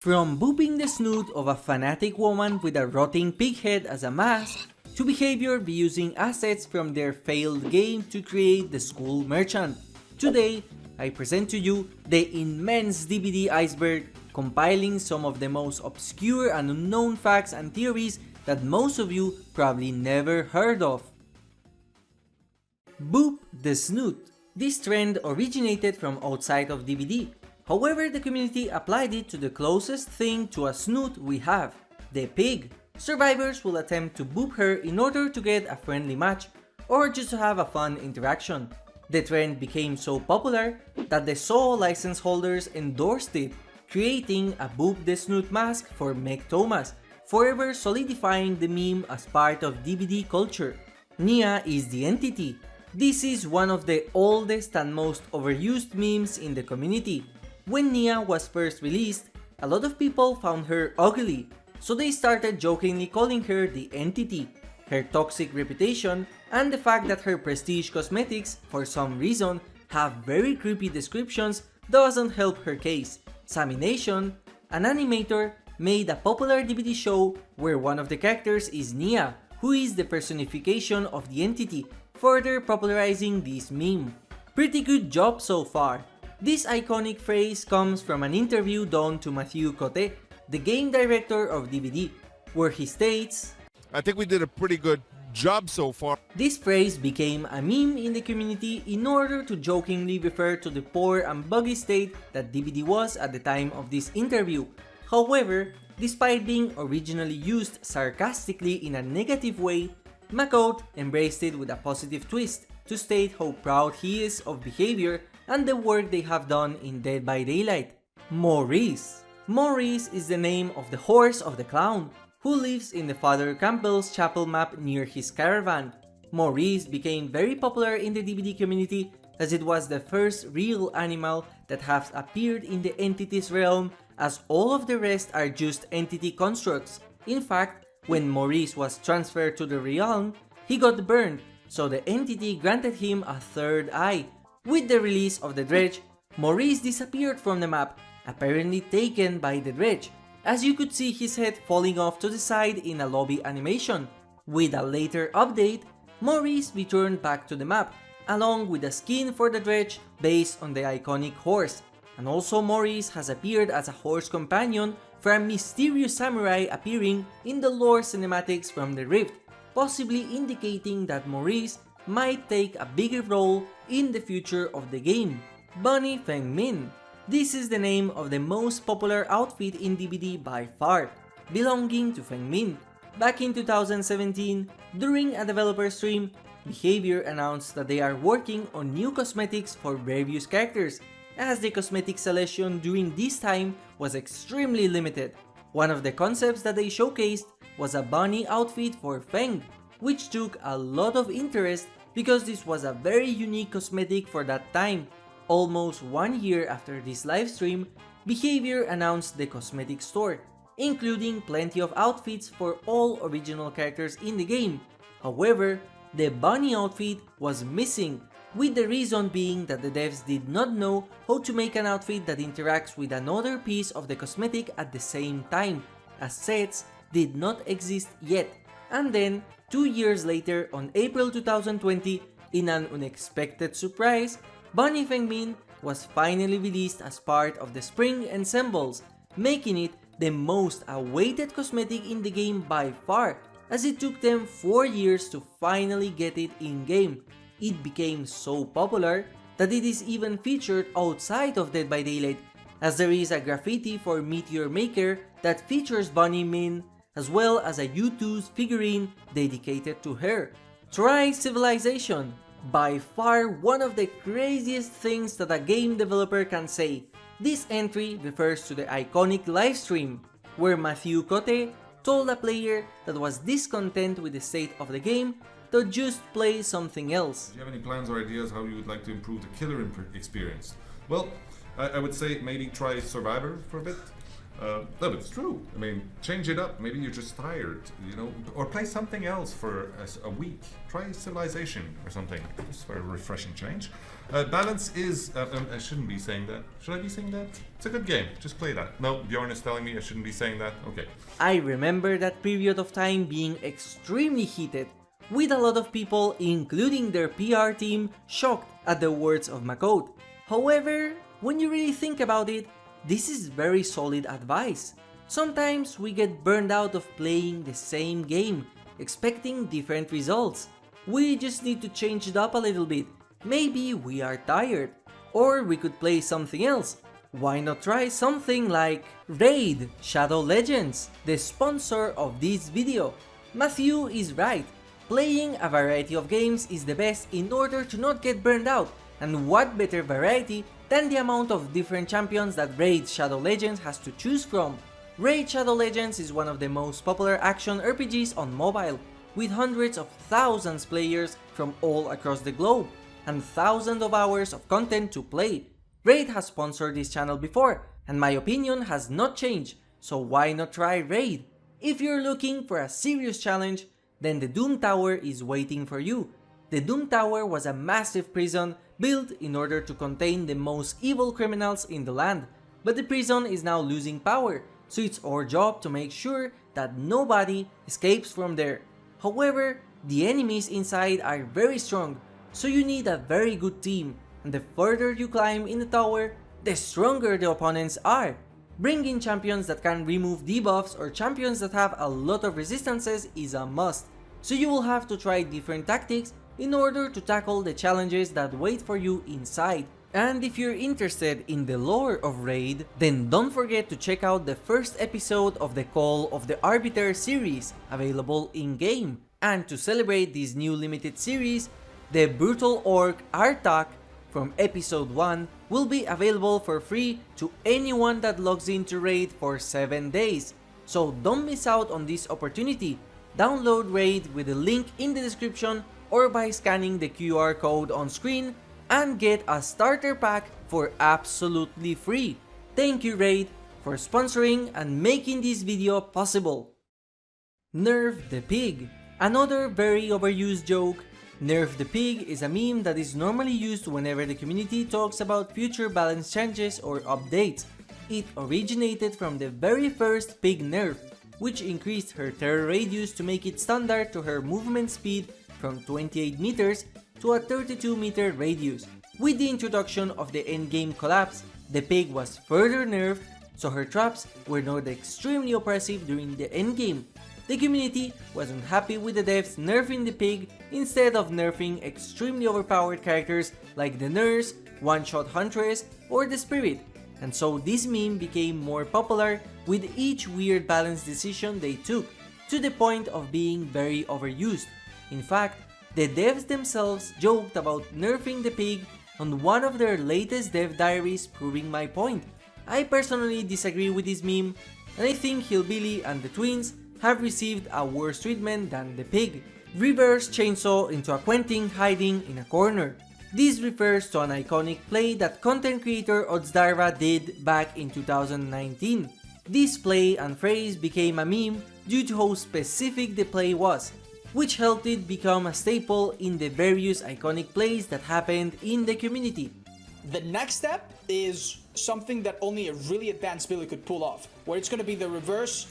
From booping the snoot of a fanatic woman with a rotting pig head as a mask, to behavior reusing assets from their failed game to create the school merchant. Today, I present to you the immense DBD Iceberg, compiling some of the most obscure and unknown facts and theories that most of you probably never heard of. Boop the snoot. This trend originated from outside of DBD. However, the community applied it to the closest thing to a snoot we have, the pig. Survivors will attempt to boop her in order to get a friendly match, or just to have a fun interaction. The trend became so popular that the SO license holders endorsed it, creating a boop the snoot mask for Mcote, forever solidifying the meme as part of DBD culture. Nia is the entity. This is one of the oldest and most overused memes in the community. When Nia was first released, a lot of people found her ugly, so they started jokingly calling her the entity. Her toxic reputation and the fact that her prestige cosmetics, for some reason, have very creepy descriptions doesn't help her case. Samination, an animator, made a popular DBD show where one of the characters is Nia, who is the personification of the entity, further popularizing this meme. Pretty good job so far. This iconic phrase comes from an interview done to Mcote, the game director of DBD, where he states, "I think we did a pretty good job so far." This phrase became a meme in the community in order to jokingly refer to the poor and buggy state that DBD was at the time of this interview. However, despite being originally used sarcastically in a negative way, Mcote embraced it with a positive twist to state how proud he is of behavior and the work they have done in Dead by Daylight. Maurice. Maurice is the name of the horse of the clown, who lives in the Father Campbell's chapel map near his caravan. Maurice became very popular in the DBD community as it was the first real animal that has appeared in the entities realm, as all of the rest are just entity constructs. In fact, when Maurice was transferred to the realm, he got burned, so the entity granted him a third eye. With the release of the dredge, Maurice disappeared from the map, apparently taken by the dredge, as you could see his head falling off to the side in a lobby animation. With a later update, Maurice returned back to the map, along with a skin for the dredge based on the iconic horse, and also Maurice has appeared as a horse companion for a mysterious samurai appearing in the lore cinematics from the Rift, possibly indicating that Maurice might take a bigger role in the future of the game. Bunny Feng Min. This is the name of the most popular outfit in DBD by far, belonging to Feng Min. Back in 2017, during a developer stream, Behavior announced that they are working on new cosmetics for various characters, as the cosmetic selection during this time was extremely limited. One of the concepts that they showcased was a bunny outfit for Feng, which took a lot of interest because this was a very unique cosmetic for that time. Almost 1 year after this livestream, Behavior announced the cosmetic store, including plenty of outfits for all original characters in the game. However, the bunny outfit was missing, with the reason being that the devs did not know how to make an outfit that interacts with another piece of the cosmetic at the same time, as sets did not exist yet. And then, 2 years later, on April 2020, in an unexpected surprise, Bunny Feng Min was finally released as part of the Spring Ensembles, making it the most awaited cosmetic in the game by far, as it took them 4 years to finally get it in-game. It became so popular that it is even featured outside of Dead by Daylight, as there is a graffiti for Meteor Maker that features Bunny Min, as well as a U2's figurine dedicated to her. Try Civilization. By far one of the craziest things that a game developer can say. This entry refers to the iconic livestream, where Mcote told a player that was discontent with the state of the game to just play something else. Do you have any plans or ideas how you would like to improve the killer experience? Well, I would say maybe try Survivor for a bit. No, but it's true. I mean, change it up. Maybe you're just tired, you know, or play something else for a week. Try Civilization or something, just for a refreshing change. Balance is. I shouldn't be saying that. Should I be saying that? It's a good game. Just play that. No, Bjorn is telling me I shouldn't be saying that. Okay. I remember that period of time being extremely heated, with a lot of people, including their PR team, shocked at the words of Mcote. However, when you really think about it, this is very solid advice. Sometimes we get burned out of playing the same game, expecting different results. We just need to change it up a little bit. Maybe we are tired, or we could play something else. Why not try something like Raid Shadow Legends, the sponsor of this video? Matthew is right. Playing a variety of games is the best in order to not get burned out, and what better variety than the amount of different champions that Raid Shadow Legends has to choose from. Raid Shadow Legends is one of the most popular action RPGs on mobile, with hundreds of thousands players from all across the globe, and thousands of hours of content to play. Raid has sponsored this channel before, and my opinion has not changed, so why not try Raid? If you're looking for a serious challenge, then the Doom Tower is waiting for you. The Doom Tower was a massive prison built in order to contain the most evil criminals in the land, but the prison is now losing power, so it's our job to make sure that nobody escapes from there. However, the enemies inside are very strong, so you need a very good team, and the further you climb in the tower, the stronger the opponents are. Bring in champions that can remove debuffs or champions that have a lot of resistances is a must, so you will have to try different tactics in order to tackle the challenges that wait for you inside. And if you're interested in the lore of Raid, then don't forget to check out the first episode of the Call of the Arbiter series, available in-game. And to celebrate this new limited series, the Brutal Orc Artak from episode 1 will be available for free to anyone that logs into Raid for 7 days. So don't miss out on this opportunity. Download Raid with the link in the description or by scanning the QR code on screen and get a starter pack for absolutely free. Thank you Raid for sponsoring and making this video possible. Nerf the Pig. Another very overused joke. Nerf the Pig is a meme that is normally used whenever the community talks about future balance changes or updates. It originated from the very first Pig nerf, which increased her terror radius to make it standard to her movement speed from 28 meters to a 32 meter radius. With the introduction of the endgame collapse, the pig was further nerfed, so her traps were not extremely oppressive during the endgame. The community was unhappy with the devs nerfing the pig instead of nerfing extremely overpowered characters like the nurse, one-shot huntress, or the spirit, and so this meme became more popular with each weird balance decision they took, to the point of being very overused. In fact, the devs themselves joked about nerfing the pig on one of their latest dev diaries, proving my point. I personally disagree with this meme, and I think Hillbilly and the twins have received a worse treatment than the pig. Reverse chainsaw into a Quentin hiding in a corner. This refers to an iconic play that content creator Otzdarva did back in 2019. This play and phrase became a meme due to how specific the play was, which helped it become a staple in the various iconic plays that happened in the community. The next step is something that only a really advanced builder could pull off, where it's going to be the reverse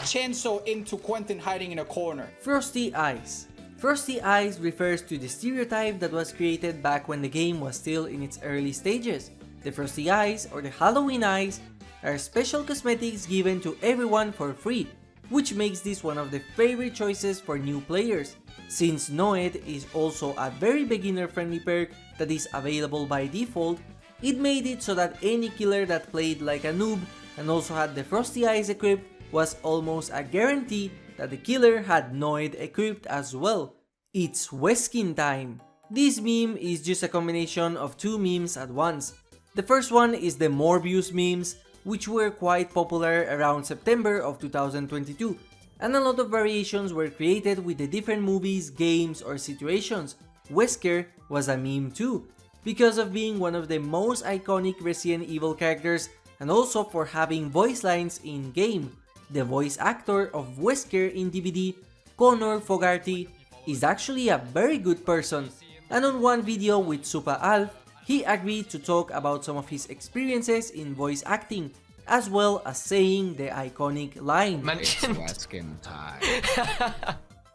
chainsaw into Quentin hiding in a corner. Frosty Eyes. Frosty Eyes refers to the stereotype that was created back when the game was still in its early stages. The Frosty Eyes, or the Halloween Eyes, are special cosmetics given to everyone for free, which makes this one of the favorite choices for new players. Since Noed is also a very beginner-friendly perk that is available by default, it made it so that any killer that played like a noob and also had the Frosty Eyes equipped was almost a guarantee that the killer had Noed equipped as well. It's Weskin time! This meme is just a combination of two memes at once. The first one is the Morbius memes, which were quite popular around September of 2022, and a lot of variations were created with the different movies, games, or situations. Wesker was a meme too. because of being one of the most iconic Resident Evil characters and also for having voice lines in-game. The voice actor of Wesker in DBD, Connor Fogarty, is actually a very good person, and on one video with SupaAlf, he agreed to talk about some of his experiences in voice acting, as well as saying the iconic line, Mentioned. Weskin time.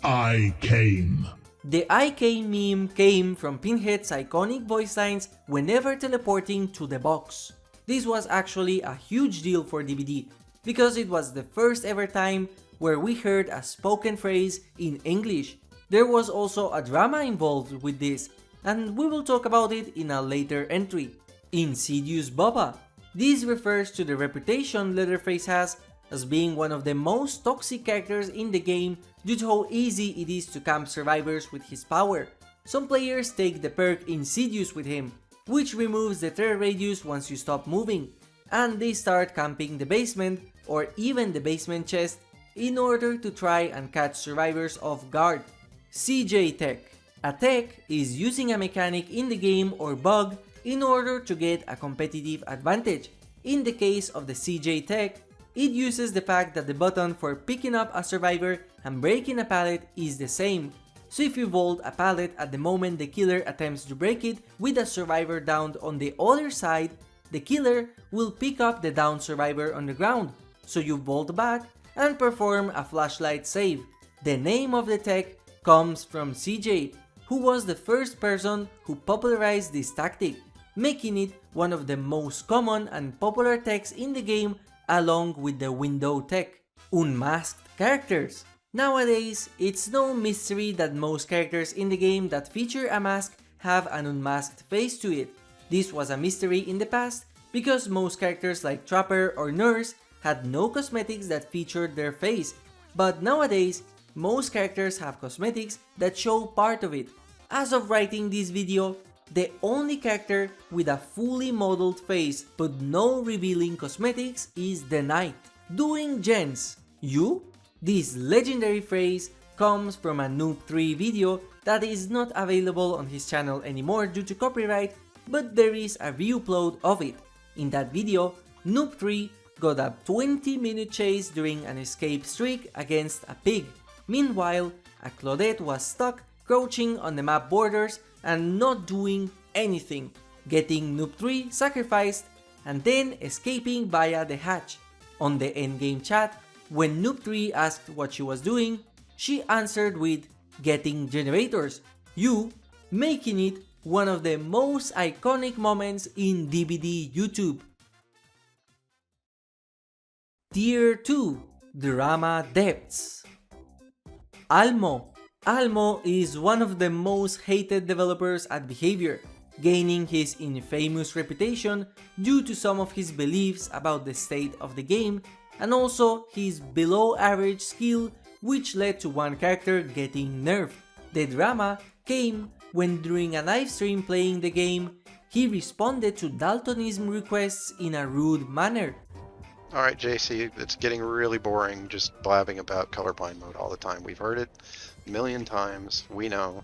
I came. The I Came meme came from Pinhead's iconic voice lines whenever teleporting to the box. This was actually a huge deal for DBD, because it was the first ever time where we heard a spoken phrase in English. There was also a drama involved with this, and we will talk about it in a later entry. Insidious Bubba. This refers to the reputation Leatherface has as being one of the most toxic characters in the game due to how easy it is to camp survivors with his power. Some players take the perk Insidious with him, which removes the threat radius once you stop moving, and they start camping the basement or even the basement chest in order to try and catch survivors off guard. CJxCCVI. A tech is using a mechanic in the game or bug in order to get a competitive advantage. In the case of the CJxCCVI, it uses the fact that the button for picking up a survivor and breaking a pallet is the same. So if you vault a pallet at the moment the killer attempts to break it with a survivor downed on the other side, the killer will pick up the downed survivor on the ground. So you vault back and perform a flashlight save. The name of the tech comes from CJ, who was the first person who popularized this tactic, making it one of the most common and popular techs in the game along with the window tech. Unmasked characters. Nowadays, it's no mystery that most characters in the game that feature a mask have an unmasked face to it. This was a mystery in the past because most characters like Trapper or Nurse had no cosmetics that featured their face, but nowadays, most characters have cosmetics that show part of it. As of writing this video, the only character with a fully modeled face but no revealing cosmetics is the Knight. Doing gens. You? This legendary phrase comes from a Noob 3 video that is not available on his channel anymore due to copyright, but there is a re-upload of it. In that video, Noob 3 got a 20-minute chase during an escape streak against a pig. Meanwhile, a Claudette was stuck crouching on the map borders and not doing anything, getting Noob 3 sacrificed and then escaping via the hatch. On the endgame chat, when Noob 3 asked what she was doing, she answered with getting generators, you making it one of the most iconic moments in DBD YouTube. Tier 2 Drama Depths. Almo. Almo is one of the most hated developers at Behavior, gaining his infamous reputation due to some of his beliefs about the state of the game and also his below average skill, which led to one character getting nerfed. The drama came when during a live stream playing the game, he responded to Daltonism requests in a rude manner. Alright JC, it's getting really boring just blabbing about colorblind mode all the time. We've heard it a million times, we know.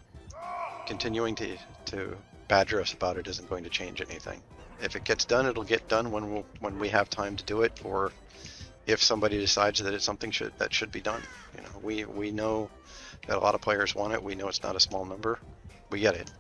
Continuing to badger us about it isn't going to change anything. If it gets done, it'll get done when we have time to do it, or if somebody decides that it's something that should be done. You know, we know that a lot of players want it, we know it's not a small number, we get it.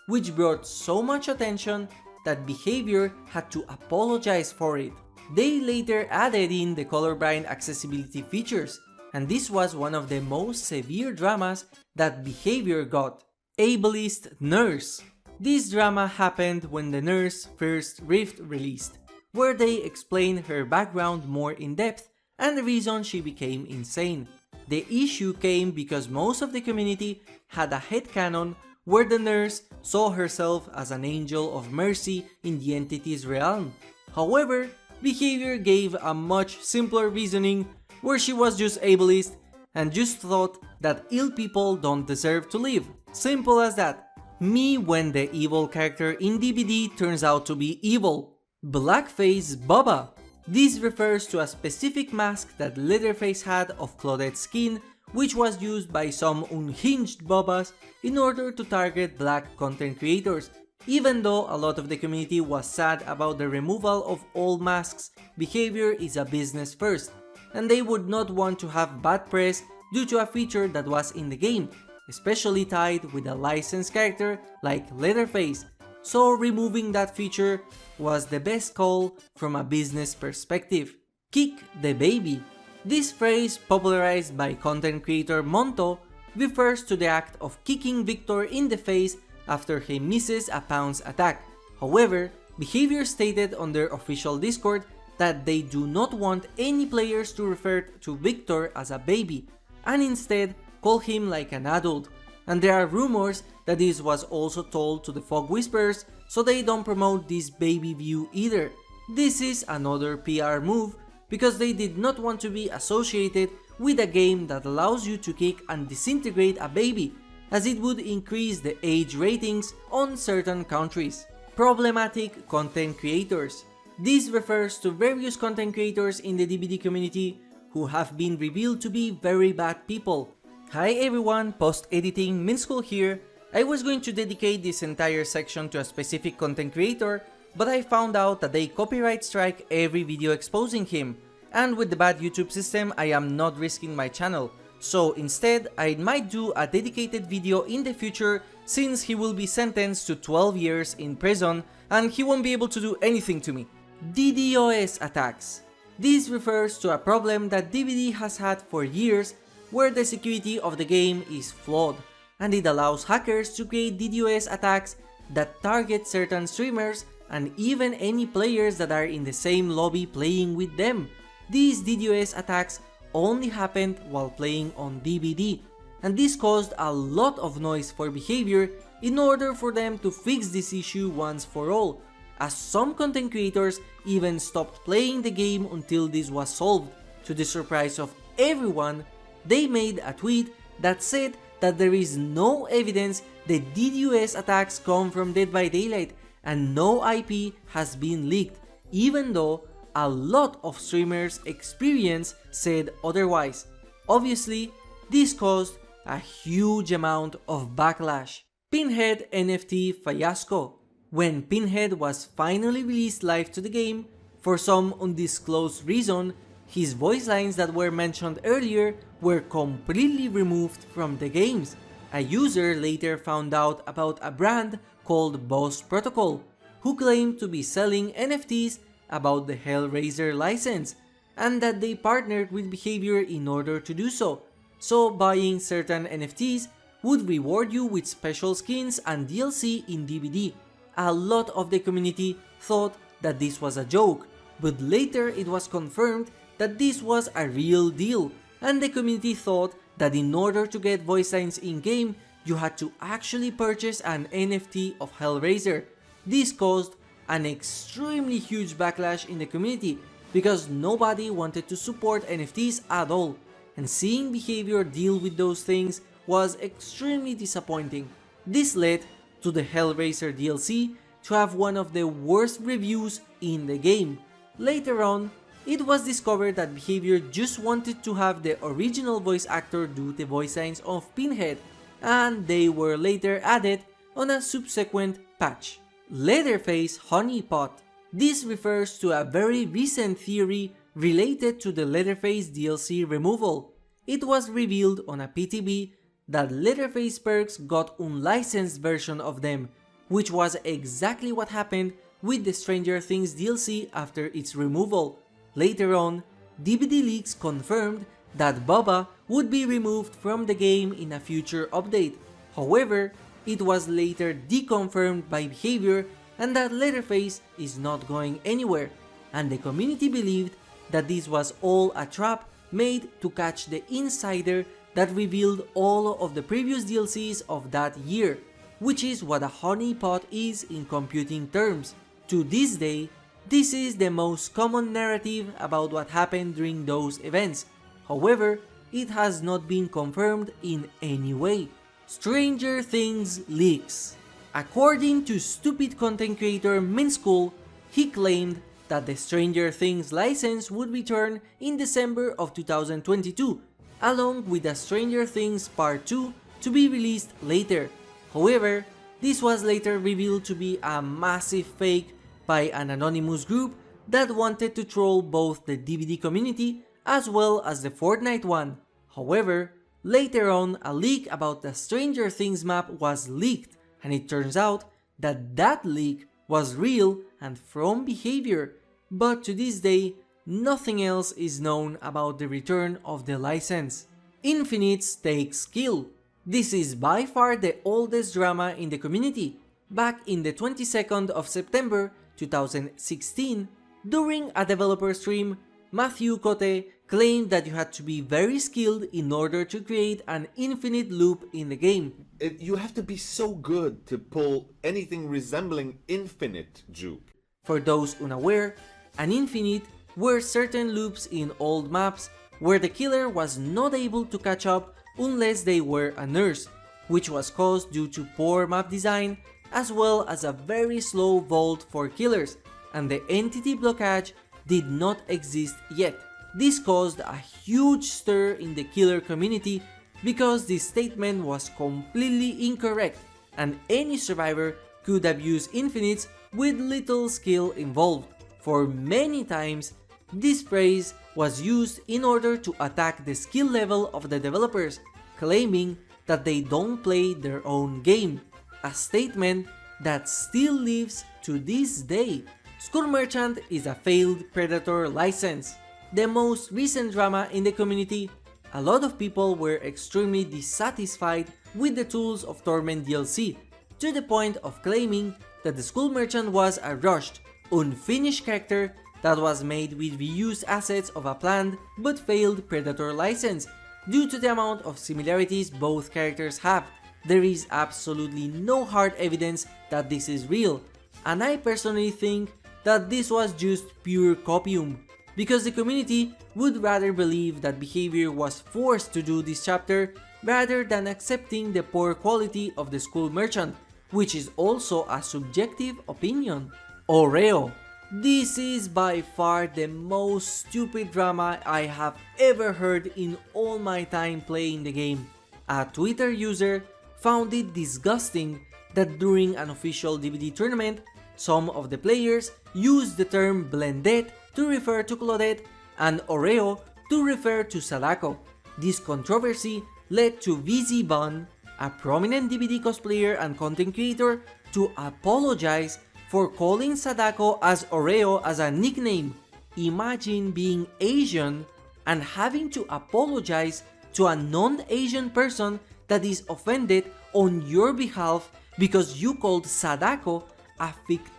Which brought so much attention that Behavior had to apologize for it. They later added in the colorblind accessibility features, and this was one of the most severe dramas that Behavior got. Ableist Nurse. This drama happened when the Nurse first Rift released, where they explained her background more in depth and the reason she became insane. The issue came because most of the community had a headcanon where the Nurse saw herself as an angel of mercy in the entity's realm. However, Behavior gave a much simpler reasoning where she was just ableist and just thought that ill people don't deserve to live. Simple as that. Me when the evil character in DBD turns out to be evil. Blackface Bubba. This refers to a specific mask that Leatherface had of Claudette's skin, which was used by some unhinged Bubbas in order to target black content creators. Even though a lot of the community was sad about the removal of all masks, behavior is a business first, and they would not want to have bad press due to a feature that was in the game, especially tied with a licensed character like Leatherface, so removing that feature was the best call from a business perspective. Kick the baby. This phrase, popularized by content creator Monto, refers to the act of kicking Victor in the face after he misses a pounce attack. However, behavior stated on their official Discord that they do not want any players to refer to Victor as a baby, and instead call him like an adult, and there are rumors that this was also told to the Fog Whisperers so they don't promote this baby view either. This is another PR move because they did not want to be associated with a game that allows you to kick and disintegrate a baby, as it would increase the age ratings on certain countries. Problematic content creators. This refers to various content creators in the DBD community who have been revealed to be very bad people. Hi everyone, post-editing Minschool here. I was going to dedicate this entire section to a specific content creator, but I found out that they copyright strike every video exposing him, and with the bad YouTube system I am not risking my channel, so instead I might do a dedicated video in the future since he will be sentenced to 12 years in prison and he won't be able to do anything to me. DDos Attacks. This refers to a problem that DBD has had for years where the security of the game is flawed, and it allows hackers to create DDoS attacks that target certain streamers and even any players that are in the same lobby playing with them. These DDoS attacks only happened while playing on DBD, and this caused a lot of noise for behavior in order for them to fix this issue once for all, as some content creators even stopped playing the game until this was solved. To the surprise of everyone, they made a tweet that said that there is no evidence that DDoS attacks come from Dead by Daylight and no IP has been leaked, even though a lot of streamers' experience said otherwise. Obviously, this caused a huge amount of backlash. Pinhead NFT Fiasco. When Pinhead was finally released live to the game, for some undisclosed reason, his voice lines that were mentioned earlier were completely removed from the games. A user later found out about a brand called Boss Protocol, who claimed to be selling NFTs about the Hellraiser license, and that they partnered with Behavior in order to do so. So buying certain NFTs would reward you with special skins and DLC in DBD. A lot of the community thought that this was a joke, but later it was confirmed that this was a real deal, and the community thought that in order to get voice lines in-game, you had to actually purchase an NFT of Hellraiser. This caused an extremely huge backlash in the community because nobody wanted to support NFTs at all, and seeing Behavior deal with those things was extremely disappointing. This led to the Hellraiser DLC to have one of the worst reviews in the game. Later on, it was discovered that Behavior just wanted to have the original voice actor do the voice lines of Pinhead, and they were later added on a subsequent patch. Leatherface Honeypot. This refers to a very recent theory related to the Leatherface DLC removal. It was revealed on a PTB that Leatherface perks got unlicensed version of them, which was exactly what happened with the Stranger Things DLC after its removal. Later on, DBD leaks confirmed that Bubba would be removed from the game in a future update. However, it was later deconfirmed by Behavior and that Leatherface is not going anywhere, and the community believed that this was all a trap made to catch the insider that revealed all of the previous DLCs of that year, which is what a honeypot is in computing terms. To this day, this is the most common narrative about what happened during those events. However, it has not been confirmed in any way. Stranger Things leaks. According to stupid content creator Minschool, he claimed that the Stranger Things license would return in December of 2022, along with the Stranger Things Part 2 to be released later. However, This was later revealed to be a massive fake by an anonymous group that wanted to troll both the DBD community as well as the Fortnite one. However, later on a leak about the Stranger Things map was leaked, and it turns out that that leak was real and from Behavior, but to this day nothing else is known about the return of the license. Infinite's takes skill. This is by far the oldest drama in the community. Back in the 22nd of September 2016, during a developer stream, Mcote claimed that you had to be very skilled in order to create an infinite loop in the game. You have to be so good to pull anything resembling infinite juke. For those unaware, an infinite were certain loops in old maps where the killer was not able to catch up unless they were a nurse, which was caused due to poor map design as well as a very slow vault for killers, and the entity blockage did not exist yet. This caused a huge stir in the killer community because this statement was completely incorrect and any survivor could abuse infinites with little skill involved. For many times, this phrase was used in order to attack the skill level of the developers, claiming that they don't play their own game, a statement that still lives to this day. Skull Merchant is a failed Predator license. The most recent drama in the community, a lot of people were extremely dissatisfied with the Tools of Torment DLC, to the point of claiming that the Skull Merchant was a rushed, unfinished character that was made with reused assets of a planned but failed Predator license. Due to the amount of similarities both characters have, there is absolutely no hard evidence that this is real, and I personally think that this was just pure copium, because the community would rather believe that Behavior was forced to do this chapter rather than accepting the poor quality of the Skull Merchant, which is also a subjective opinion. Oreo. This is by far the most stupid drama I have ever heard in all my time playing the game. A Twitter user found it disgusting that during an official DBD tournament, some of the players used the term Blendette to refer to Claudette and Oreo to refer to Sadako. This controversy led to VZ Bun, a prominent DBD cosplayer and content creator, to apologize for calling Sadako as Oreo as a nickname. Imagine being Asian and having to apologize to a non-Asian person that is offended on your behalf because you called Sadako a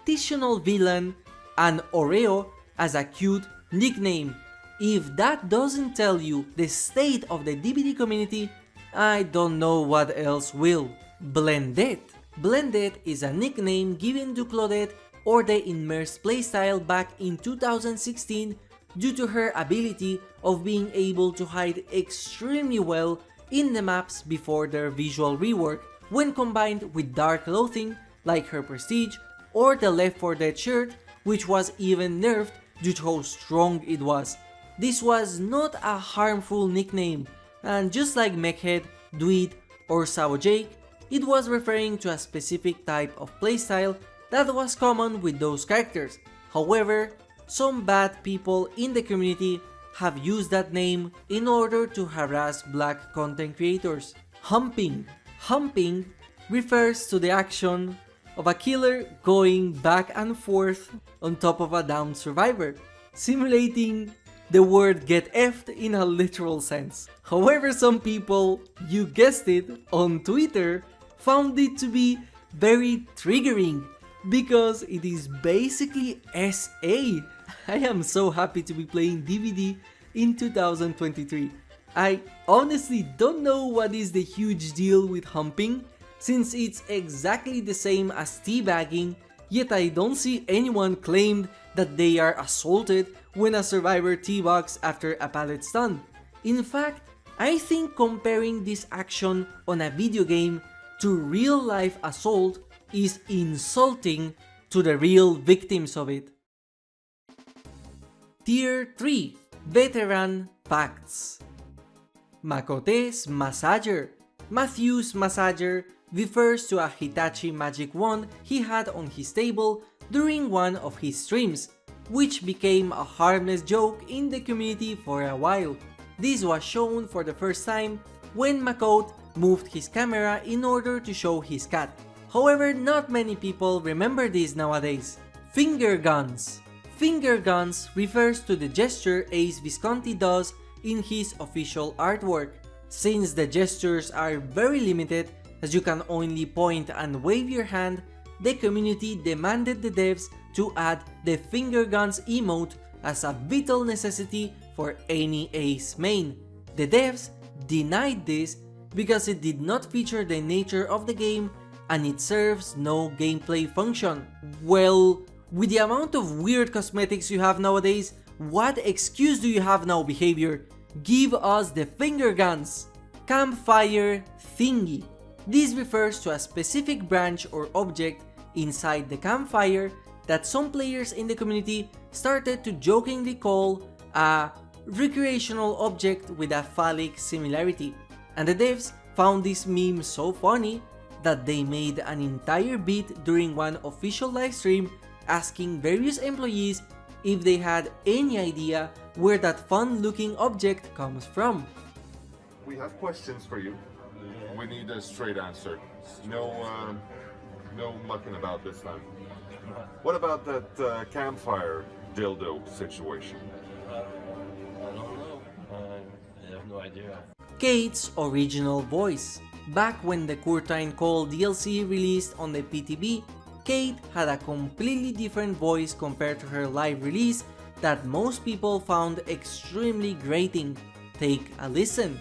fictional villain and Oreo as a cute nickname. If that doesn't tell you the state of the DBD community, I don't know what else will. Blendette. Blendette is a nickname given to Claudette or the immersed playstyle back in 2016 due to her ability of being able to hide extremely well in the maps before their visual rework, when combined with dark clothing like her Prestige or the Left 4 Dead shirt, which was even nerfed due to how strong it was. This was not a harmful nickname, and just like Mechhead, Dweed or Sabo Jake, it was referring to a specific type of playstyle that was common with those characters. However, some bad people in the community have used that name in order to harass black content creators. Humping. Humping refers to the action of a killer going back and forth on top of a downed survivor, simulating the word get effed in a literal sense. However, some people, you guessed it, on Twitter found it to be very triggering because it is basically SA. I am so happy to be playing DBD in 2023. I honestly don't know what is the huge deal with humping, since it's exactly the same as teabagging, yet I don't see anyone claim that they are assaulted when a survivor teabags after a pallet stun. In fact, I think comparing this action on a video game to real life assault is insulting to the real victims of it. Tier 3 Veteran Pacts. Mcote's Massager. Matthew's Massager refers to a Hitachi magic wand he had on his table during one of his streams, which became a harmless joke in the community for a while. This was shown for the first time when Mcote moved his camera in order to show his cat. However, not many people remember this nowadays. Finger guns. Finger guns refers to the gesture Ace Visconti does in his official artwork. Since the gestures are very limited, as you can only point and wave your hand, the community demanded the devs to add the finger guns emote as a vital necessity for any Ace main. The devs denied this because it did not feature the nature of the game and it serves no gameplay function. Well, with the amount of weird cosmetics you have nowadays, what excuse do you have now, behavior? Give us the finger guns! Campfire Thingy. This refers to a specific branch or object inside the campfire that some players in the community started to jokingly call a recreational object with a phallic similarity. And the devs found this meme so funny that they made an entire bit during one official livestream asking various employees if they had any idea where that fun looking object comes from. We have questions for you. We need a straight answer. No mucking about this time. What about that campfire dildo situation? I don't know. I have no idea. Kate's original voice. Back when the Curtain Call DLC released on the PTB, Kate had a completely different voice compared to her live release that most people found extremely grating. Take a listen.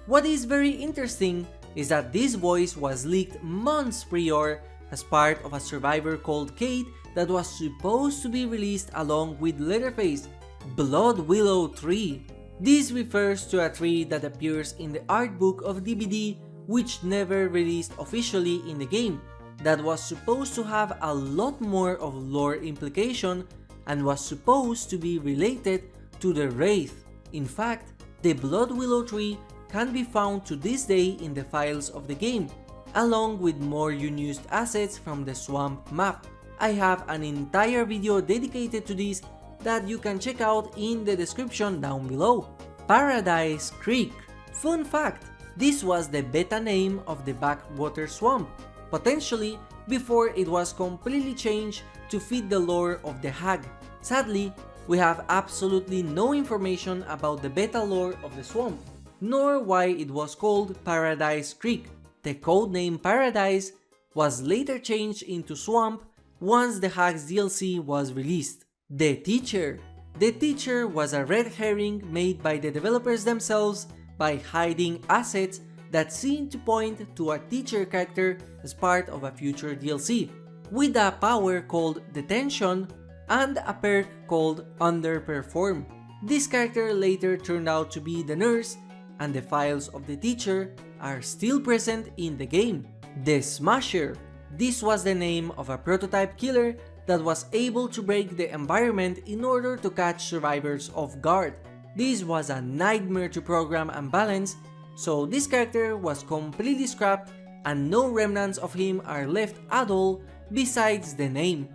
What is very interesting is that this voice was leaked months prior as part of a survivor called Kate that was supposed to be released along with Leatherface, Blood Willow Tree. This refers to a tree that appears in the art book of DBD, which never released officially in the game, that was supposed to have a lot more of lore implication and was supposed to be related to the Wraith. In fact, the Blood Willow Tree can be found to this day in the files of the game, along with more unused assets from the Swamp map. I have an entire video dedicated to this that you can check out in the description down below. Paradise Creek. Fun fact, this was the beta name of the backwater swamp, potentially before it was completely changed to fit the lore of the hag. Sadly, we have absolutely no information about the beta lore of the swamp, nor why it was called Paradise Creek. The codename Paradise was later changed into Swamp once the Hacks DLC was released. The Teacher. The Teacher was a red herring made by the developers themselves by hiding assets that seemed to point to a teacher character as part of a future DLC, with a power called Detention and a perk called Underperform. This character later turned out to be the nurse, and the files of the teacher are still present in the game. The Smasher. This was the name of a prototype killer that was able to break the environment in order to catch survivors off guard. This was a nightmare to program and balance, so this character was completely scrapped and no remnants of him are left at all besides the name.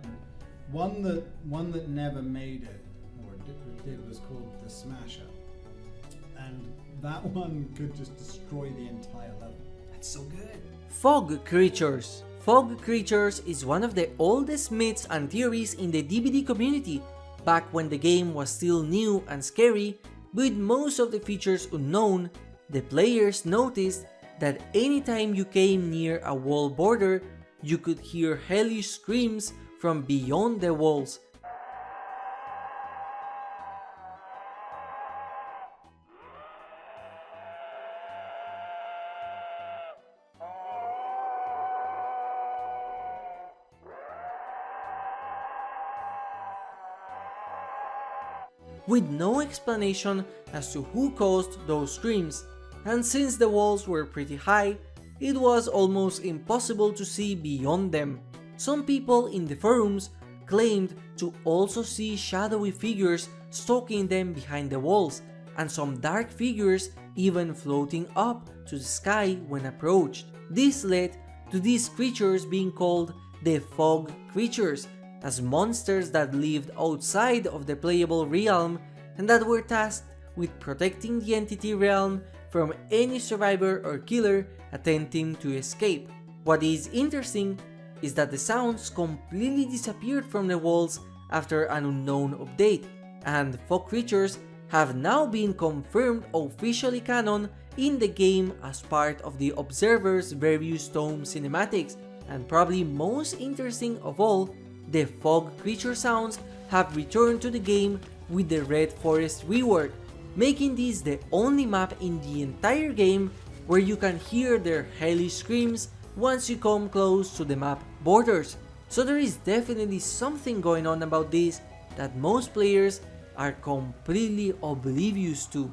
One that never made it, or did, was called the Smasher. And that one could just destroy the entire level. That's so good. Fog Creatures. Fog Creatures is one of the oldest myths and theories in the DBD community, back when the game was still new and scary. With most of the features unknown, the players noticed that anytime you came near a wall border, you could hear hellish screams from beyond the walls. With no explanation as to who caused those screams, and since the walls were pretty high, it was almost impossible to see beyond them. Some people in the forums claimed to also see shadowy figures stalking them behind the walls, and some dark figures even floating up to the sky when approached. This led to these creatures being called the fog creatures, as monsters that lived outside of the playable realm and that were tasked with protecting the entity realm from any survivor or killer attempting to escape. What is interesting is that the sounds completely disappeared from the walls after an unknown update, and fog creatures have now been confirmed officially canon in the game as part of the Observer's various tome cinematics, and probably most interesting of all, the fog creature sounds have returned to the game with the Red Forest rework, making this the only map in the entire game where you can hear their hellish screams once you come close to the map borders. So there is definitely something going on about this that most players are completely oblivious to.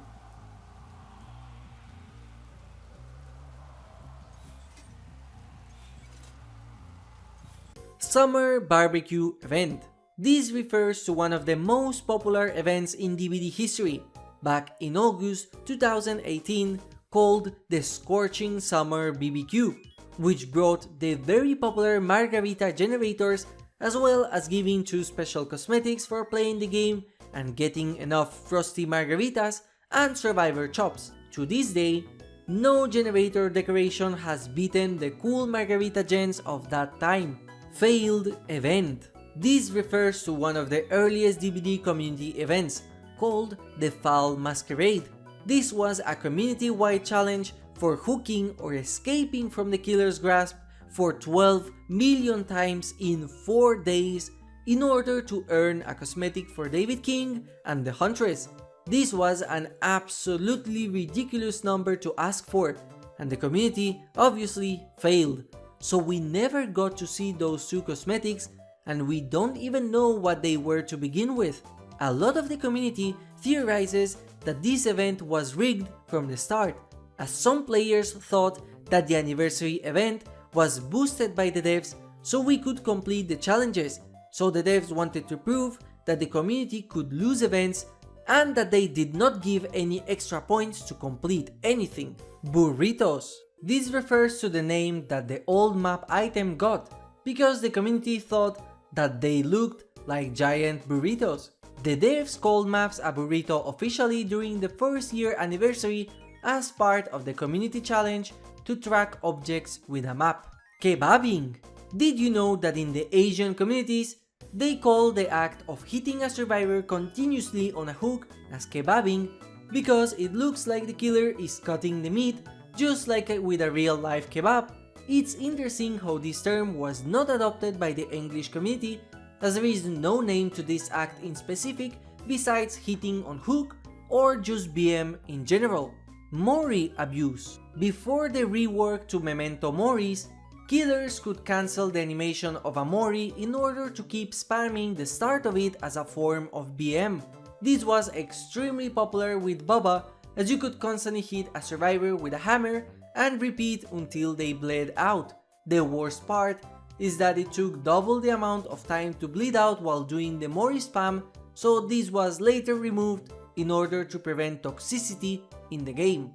Summer Barbecue Event. This refers to one of the most popular events in DBD history, back in August 2018, called the Scorching Summer BBQ, which brought the very popular margarita generators, as well as giving 2 special cosmetics for playing the game and getting enough frosty margaritas and survivor chops. To this day, no generator decoration has beaten the cool margarita gens of that time. Failed Event. This refers to one of the earliest DBD community events, called the Fall Masquerade. This was a community-wide challenge for hooking or escaping from the killer's grasp for 12 million times in 4 days in order to earn a cosmetic for David King and the Huntress. This was an absolutely ridiculous number to ask for, and the community obviously failed. So we never got to see those 2 cosmetics, and we don't even know what they were to begin with. A lot of the community theorizes that this event was rigged from the start, as some players thought that the anniversary event was boosted by the devs so we could complete the challenges, so the devs wanted to prove that the community could lose events and that they did not give any extra points to complete anything. Burritos. This refers to the name that the old map item got, because the community thought that they looked like giant burritos. The devs called maps a burrito officially during the first year anniversary as part of the community challenge to track objects with a map. Kebabbing. Did you know that in the Asian communities, they call the act of hitting a survivor continuously on a hook as kebabbing because it looks like the killer is cutting the meat just like with a real life kebab? It's interesting how this term was not adopted by the English community, as there is no name to this act in specific besides hitting on hook or just BM in general. Mori abuse. Before the rework to Memento Moris, killers could cancel the animation of a Mori in order to keep spamming the start of it as a form of BM. This was extremely popular with Bubba, as you could constantly hit a survivor with a hammer and repeat until they bled out. The worst part is that it took double the amount of time to bleed out while doing the Mori spam, so this was later removed in order to prevent toxicity in the game.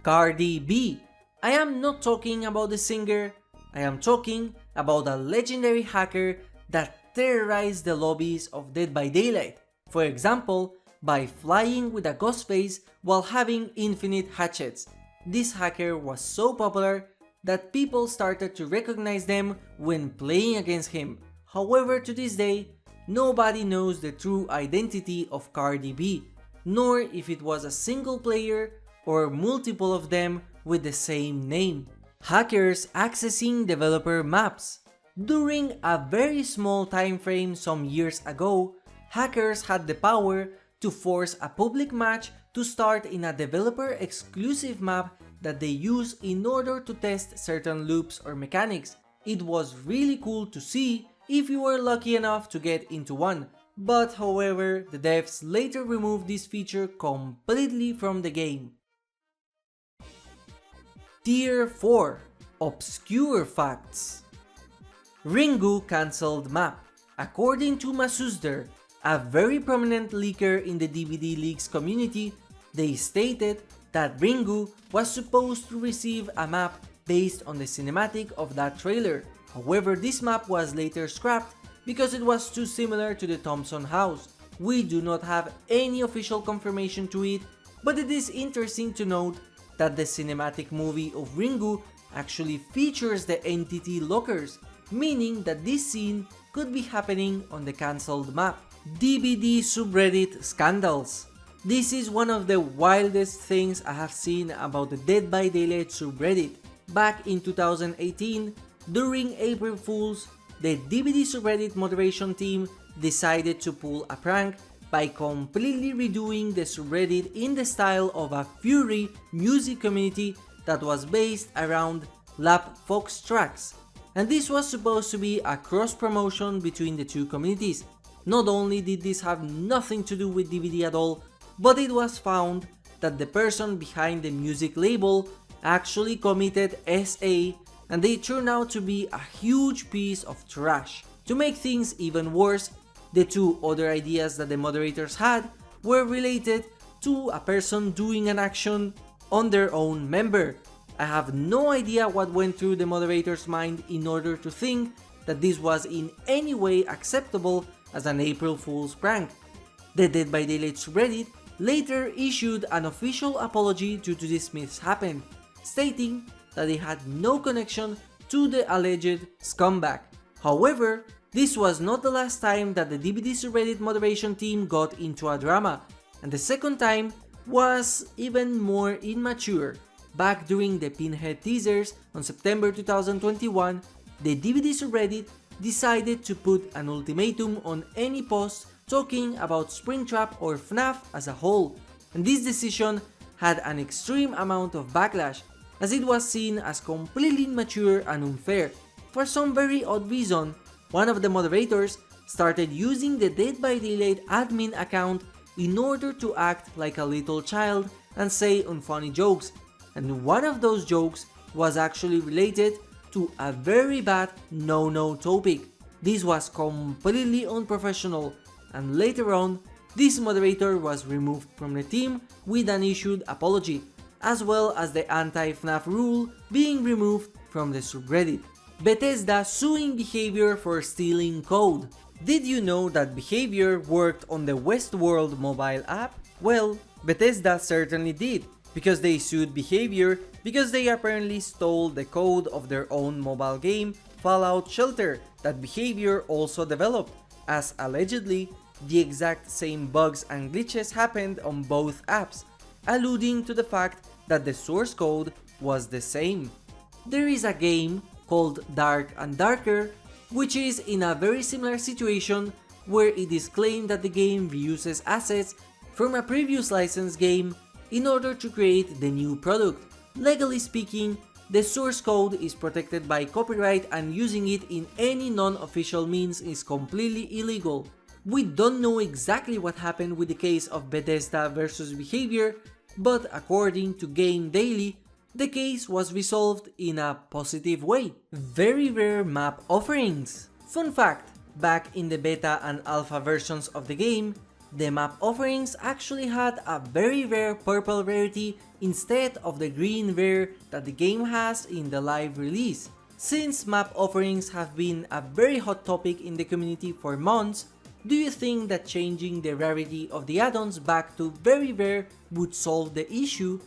Cardi B. I am not talking about the singer, I am talking about a legendary hacker that terrorized the lobbies of Dead by Daylight, for example, by flying with a ghost face while having infinite hatchets. This hacker was so popular that people started to recognize them when playing against him. However, to this day, nobody knows the true identity of Cardi B, nor if it was a single player or multiple of them with the same name. Hackers accessing developer maps. During a very small time frame some years ago, hackers had the power to force a public match to start in a developer exclusive map that they use in order to test certain loops or mechanics. It was really cool to see if you were lucky enough to get into one, but however, the devs later removed this feature completely from the game. Tier 4. Obscure facts. Ringu Cancelled Map. According to Masuzder, a very prominent leaker in the DBD Leaks community, they stated that Ringu was supposed to receive a map based on the cinematic of that trailer. However, this map was later scrapped because it was too similar to the Thompson house. We do not have any official confirmation to it, but it is interesting to note that the cinematic movie of Ringu actually features the entity lockers, meaning that this scene could be happening on the cancelled map. DBD subreddit Scandals. This is one of the wildest things I have seen about the Dead by Daylight subreddit. Back in 2018, during April Fools, the DBD subreddit moderation team decided to pull a prank by completely redoing the subreddit in the style of a Fury music community that was based around lap fox tracks. And this was supposed to be a cross promotion between the two communities. Not only did this have nothing to do with DBD at all, but it was found that the person behind the music label actually committed SA, and they turned out to be a huge piece of trash. To make things even worse, the two other ideas that the moderators had were related to a person doing an action on their own member. I have no idea what went through the moderator's mind in order to think that this was in any way acceptable as an April Fool's prank. The Dead by Daylight subreddit later issued an official apology due to this mishap, stating that they had no connection to the alleged scumbag. However, this was not the last time that the DBD subreddit moderation team got into a drama, and the second time was even more immature. Back during the Pinhead teasers on September 2021, the DBD subreddit decided to put an ultimatum on any post talking about Springtrap or FNAF as a whole, and this decision had an extreme amount of backlash, as it was seen as completely immature and unfair. For some very odd reason, one of the moderators started using the Dead by Daylight admin account in order to act like a little child and say unfunny jokes, and one of those jokes was actually related to a very bad no-no topic. This was completely unprofessional, and later on, this moderator was removed from the team with an issued apology, as well as the anti-FNAF rule being removed from the subreddit. Bethesda suing Behavior for stealing code. Did you know that Behavior worked on the Westworld mobile app? Well, Bethesda certainly did, because they sued Behavior because they apparently stole the code of their own mobile game, Fallout Shelter, that Behavior also developed, as allegedly the exact same bugs and glitches happened on both apps, alluding to the fact that the source code was the same. There is a game called Dark and Darker, which is in a very similar situation where it is claimed that the game reuses assets from a previous licensed game in order to create the new product. Legally speaking, the source code is protected by copyright and using it in any non-official means is completely illegal. We don't know exactly what happened with the case of Bethesda versus Behavior, but according to Game Daily, the case was resolved in a positive way. Very rare map offerings. Fun fact, back in the beta and alpha versions of the game, the map offerings actually had a very rare purple rarity instead of the green rare that the game has in the live release. Since map offerings have been a very hot topic in the community for months, do you think that changing the rarity of the add-ons back to very rare would solve the issue?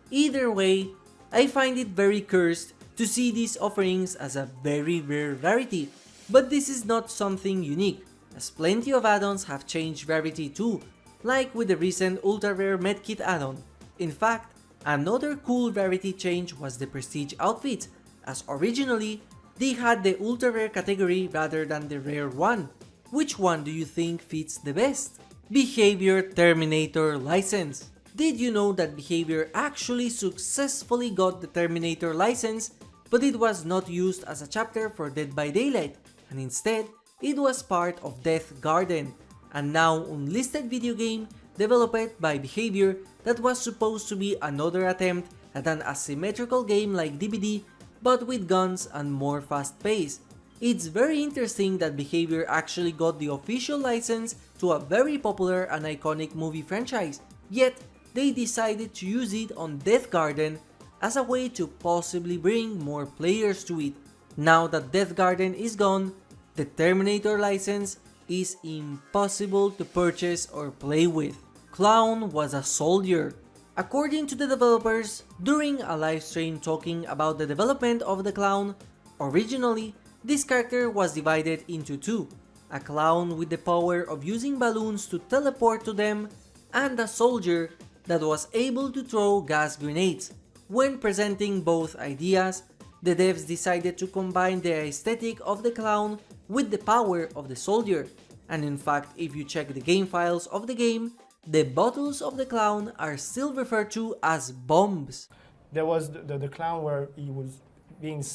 Either way, I find it very cursed to see these offerings as a very rare rarity, but this is not something unique, as plenty of add-ons have changed rarity too, like with the recent ultra rare medkit add-on. In fact, another cool rarity change was the prestige outfit, as originally they had the ultra rare category rather than the rare one. Which one do you think fits the best? Behavior Terminator license. Did you know that Behavior actually successfully got the Terminator license, but it was not used as a chapter for Dead by Daylight, and instead it was part of Death Garden, a now unlisted video game developed by Behavior that was supposed to be another attempt at an asymmetrical game like DBD, but with guns and more fast pace. It's very interesting that behavior actually got the official license to a very popular and iconic movie franchise, yet they decided to use it on Death Garden as a way to possibly bring more players to it. Now that Death Garden is gone, the Terminator license is impossible to purchase or play with. Clown was a soldier. According to the developers, during a live stream talking about the development of the clown, originally this character was divided into two, a clown with the power of using balloons to teleport to them, and a soldier that was able to throw gas grenades. When presenting both ideas, the devs decided to combine the aesthetic of the clown with the power of the soldier, and in fact if you check the game files of the game, the bottles of the clown are still referred to as bombs. There was the clown where he was being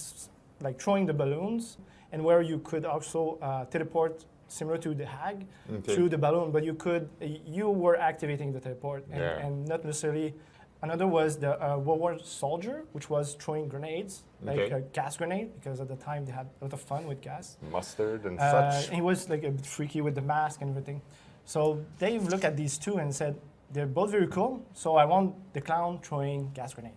like throwing the balloons, and where you could also teleport similar to the hag through the balloon, but you were activating the teleport and not necessarily. Another was the World War soldier, which was throwing grenades, like a gas grenade, because at the time they had a lot of fun with gas. Mustard and such. And he was like a bit freaky with the mask and everything. So they looked at these two and said, they're both very cool, so I want the clown throwing gas grenade.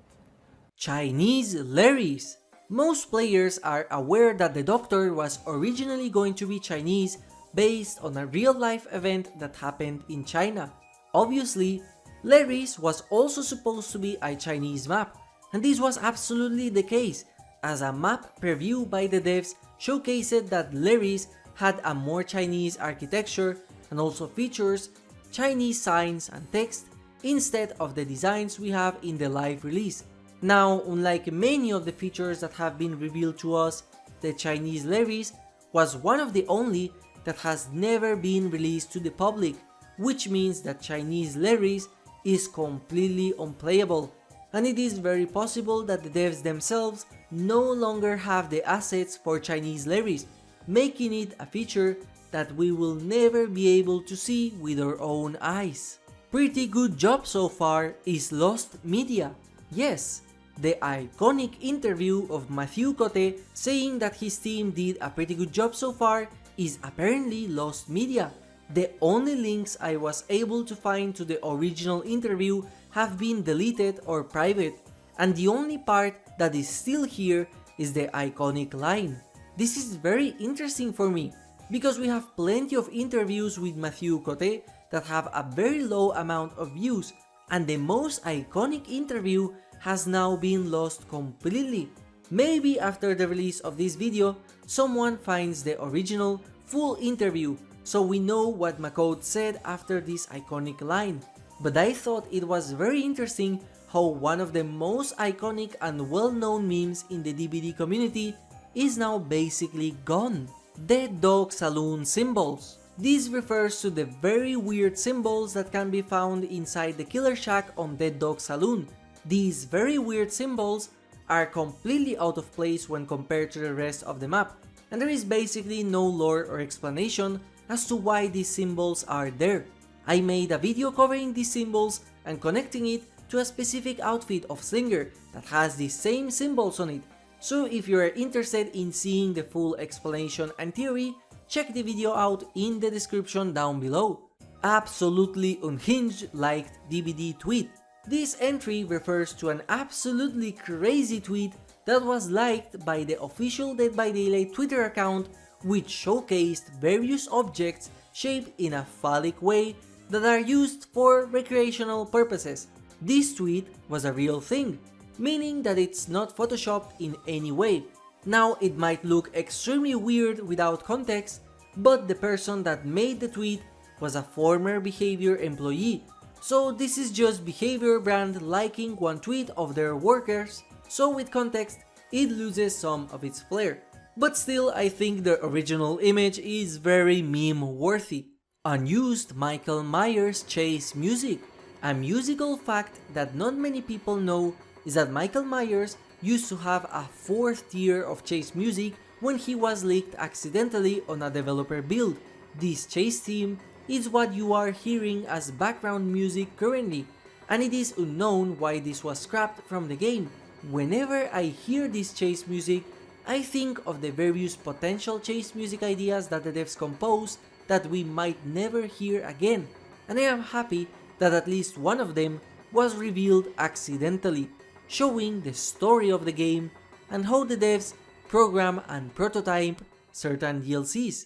Chinese Larrys. Most players are aware that the Doctor was originally going to be Chinese based on a real-life event that happened in China. Obviously, Larry's was also supposed to be a Chinese map, and this was absolutely the case, as a map preview by the devs showcased that Larry's had a more Chinese architecture and also features Chinese signs and text instead of the designs we have in the live release. Now, unlike many of the features that have been revealed to us, the Chinese Larry's was one of the only that has never been released to the public, which means that Chinese Larry's is completely unplayable, and it is very possible that the devs themselves no longer have the assets for Chinese Larry's, making it a feature that we will never be able to see with our own eyes. Pretty good job so far is lost media. Yes, the iconic interview of Mcote saying that his team did a pretty good job so far is apparently lost media. The only links I was able to find to the original interview have been deleted or private, and the only part that is still here is the iconic line. This is very interesting for me, because we have plenty of interviews with Mcote that have a very low amount of views, and the most iconic interview has now been lost completely. Maybe after the release of this video, someone finds the original full interview so we know what Mcote said after this iconic line. But I thought it was very interesting how one of the most iconic and well-known memes in the DBD community is now basically gone. Dead Dog Saloon symbols. This refers to the very weird symbols that can be found inside the Killer Shack on Dead Dog Saloon. These very weird symbols are completely out of place when compared to the rest of the map, and there is basically no lore or explanation as to why these symbols are there. I made a video covering these symbols and connecting it to a specific outfit of Slinger that has the same symbols on it, so if you are interested in seeing the full explanation and theory, check the video out in the description down below. Absolutely Unhinged liked DBD tweet. This entry refers to an absolutely crazy tweet that was liked by the official Dead by Daylight Twitter account, which showcased various objects shaped in a phallic way that are used for recreational purposes. This tweet was a real thing, meaning that it's not photoshopped in any way. Now, it might look extremely weird without context, but the person that made the tweet was a former Behavior employee, so this is just Behavior brand liking one tweet of their workers, so with context, it loses some of its flair. But still, I think the original image is very meme-worthy. Unused Michael Myers chase music. A musical fact that not many people know is that Michael Myers used to have a 4th tier of chase music when he was leaked accidentally on a developer build. This chase theme is what you are hearing as background music currently, and it is unknown why this was scrapped from the game. Whenever I hear this chase music, I think of the various potential chase music ideas that the devs composed that we might never hear again, and I am happy that at least one of them was revealed accidentally, showing the story of the game and how the devs program and prototype certain DLCs.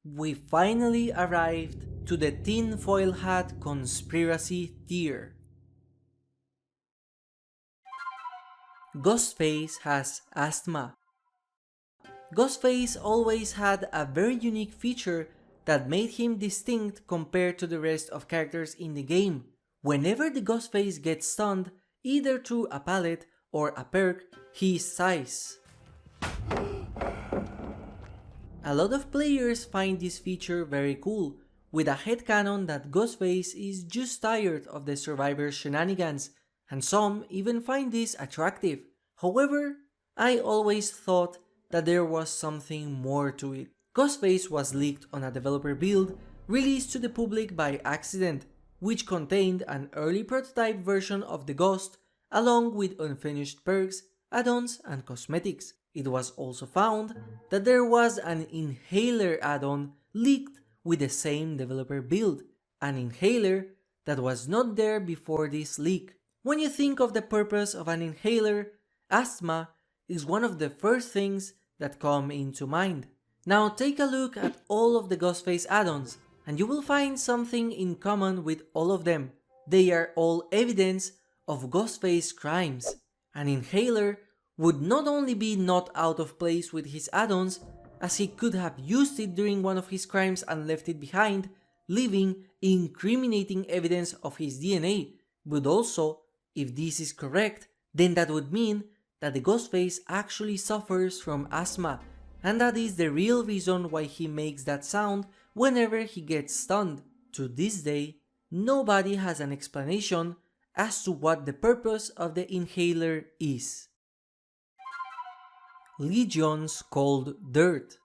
We finally arrived to the tinfoil hat conspiracy tier. Ghostface has asthma. Ghostface always had a very unique feature that made him distinct compared to the rest of characters in the game. Whenever the Ghostface gets stunned, either through a pallet or a perk, he sighs. A lot of players find this feature very cool, with a headcanon that Ghostface is just tired of the survivor's shenanigans, and some even find this attractive. However, I always thought that there was something more to it. Ghostface was leaked on a developer build released to the public by accident, which contained an early prototype version of the Ghost along with unfinished perks, add-ons and cosmetics. It was also found that there was an inhaler add-on leaked with the same developer build, an inhaler that was not there before this leak. When you think of the purpose of an inhaler, asthma is one of the first things that come into mind. Now take a look at all of the Ghostface add-ons and you will find something in common with all of them. They are all evidence of Ghostface crimes. An inhaler would not only be not out of place with his add-ons, as he could have used it during one of his crimes and left it behind, leaving incriminating evidence of his DNA, but also, if this is correct, then that would mean that the Ghostface actually suffers from asthma, and that is the real reason why he makes that sound whenever he gets stunned. To this day, nobody has an explanation as to what the purpose of the inhaler is. Legions called Dirt.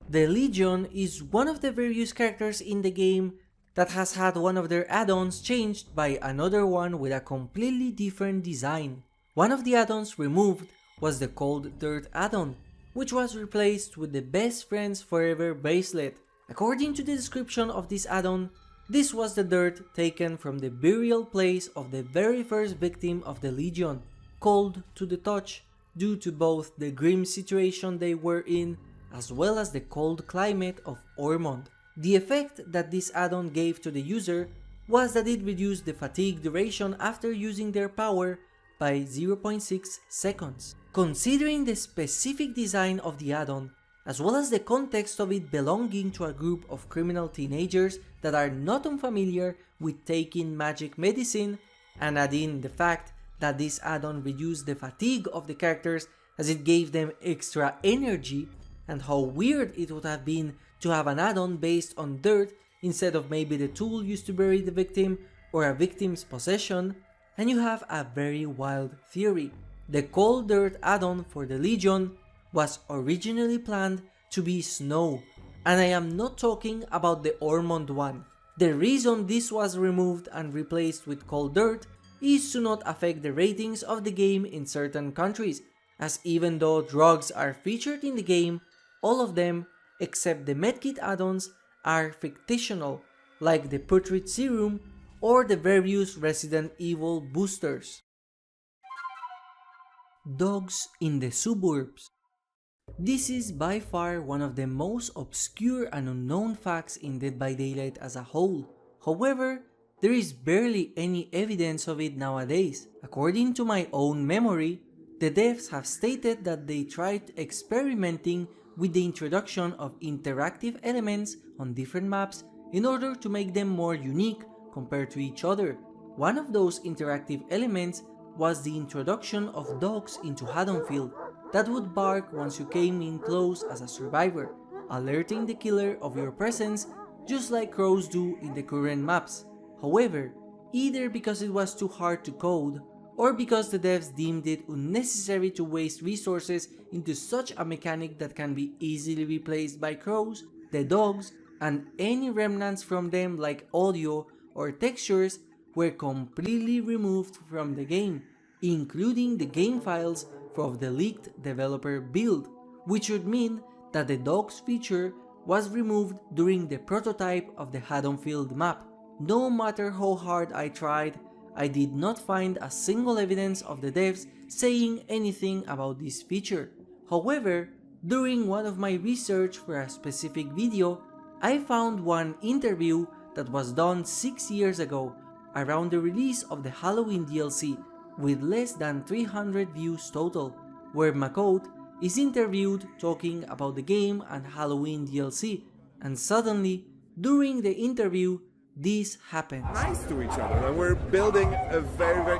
The Legion is one of the various characters in the game that has had one of their add-ons changed by another one with a completely different design. One of the add-ons removed was the Cold Dirt add-on, which was replaced with the Best Friends Forever bracelet. According to the description of this add-on, this was the dirt taken from the burial place of the very first victim of the Legion, cold to the touch due to both the grim situation they were in as well as the cold climate of Ormond. The effect that this add-on gave to the user was that it reduced the fatigue duration after using their power by 0.6 seconds. Considering the specific design of the add-on, as well as the context of it belonging to a group of criminal teenagers that are not unfamiliar with taking magic medicine, and add in the fact that this add-on reduced the fatigue of the characters as it gave them extra energy, and how weird it would have been to have an add-on based on dirt instead of maybe the tool used to bury the victim or a victim's possession, and you have a very wild theory. The Cold Dirt add-on for the Legion was originally planned to be Snow, and I am not talking about the Ormond one. The reason this was removed and replaced with Cold Dirt is to not affect the ratings of the game in certain countries, as even though drugs are featured in the game, all of them, except the medkit add-ons, are fictional, like the Putrid Serum or the various Resident Evil boosters. Dogs in the suburbs. This is by far one of the most obscure and unknown facts in Dead by Daylight as a whole. However, there is barely any evidence of it nowadays. According to my own memory, the devs have stated that they tried experimenting with the introduction of interactive elements on different maps in order to make them more unique compared to each other. One of those interactive elements was the introduction of dogs into Haddonfield that would bark once you came in close as a survivor, alerting the killer of your presence just like crows do in the current maps. However, either because it was too hard to code, or because the devs deemed it unnecessary to waste resources into such a mechanic that can be easily replaced by crows, the dogs, and any remnants from them like audio or textures were completely removed from the game. including the game files from the leaked developer build, which would mean that the dogs feature was removed during the prototype of the Haddonfield map. No matter how hard I tried, I did not find a single evidence of the devs saying anything about this feature. However, during one of my research for a specific video, I found one interview that was done 6 years ago, around the release of the Halloween DLC, with less than 300 views total, where Mcote is interviewed talking about the game and Halloween DLC, and suddenly, during the interview, this happens. Nice to each other, and we're building a very...